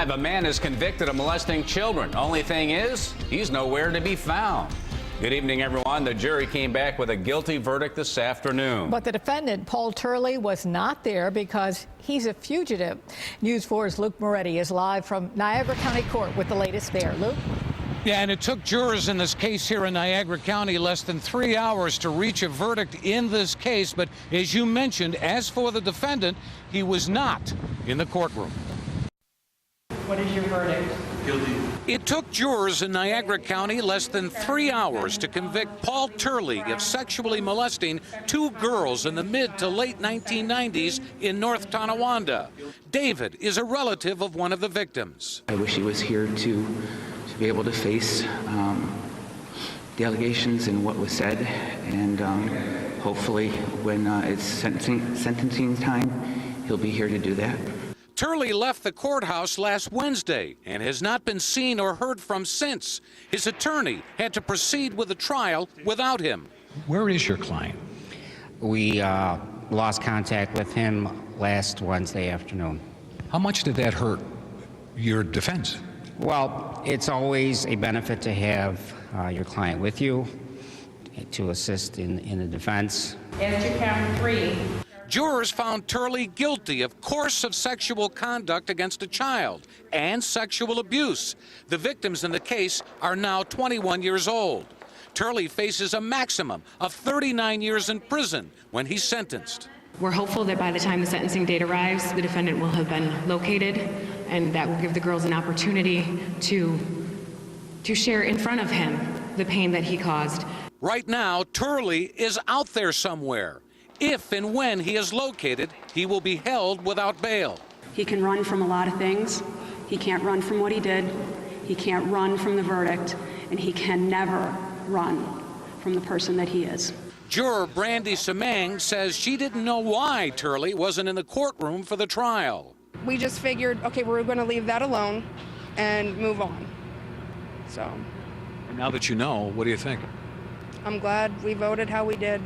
Live, a man is convicted of molesting children. Only thing is, he's nowhere to be found. Good evening, everyone. The jury came back with a guilty verdict this afternoon. But the defendant, Paul Turley, was not there because he's a fugitive. News 4's Luke Moretti is live from Niagara County Court with the latest there. Luke? Yeah, and it took jurors in this case here in Niagara County less than 3 hours to reach a verdict in this case. But as you mentioned, as for the defendant, he was not in the courtroom. What is your verdict? Guilty. It took jurors in Niagara County less than 3 hours to convict Paul Turley of sexually molesting 2 girls in the mid to late 1990s in North Tonawanda. David is a relative of one of the victims. I wish he was here to be able to face the allegations and what was said, and hopefully when it's sentencing time, he'll be here to do that. Turley left the courthouse last Wednesday and has not been seen or heard from since. His attorney had to proceed with the trial without him. Where is your client? We lost contact with him last Wednesday afternoon. How much did that hurt your defense? Well, it's always a benefit to have your client with you to assist in the defense. Answer count 3. Jurors found Turley guilty of course of sexual conduct against a child and sexual abuse. The victims in the case are now 21 years old. Turley faces a maximum of 39 years in prison when he's sentenced. We're hopeful that by the time the sentencing date arrives, the defendant will have been located, and that will give the girls an opportunity to share in front of him the pain that he caused. Right now, Turley is out there somewhere. If and when he is located, he will be held without bail. He can run from a lot of things. He can't run from what he did. He can't run from the verdict. And he can never run from the person that he is. Juror Brandy Semang says she didn't know why Turley wasn't in the courtroom for the trial. We just figured, okay, we're going to leave that alone and move on. So. Now that you know, what do you think? I'm glad we voted how we did.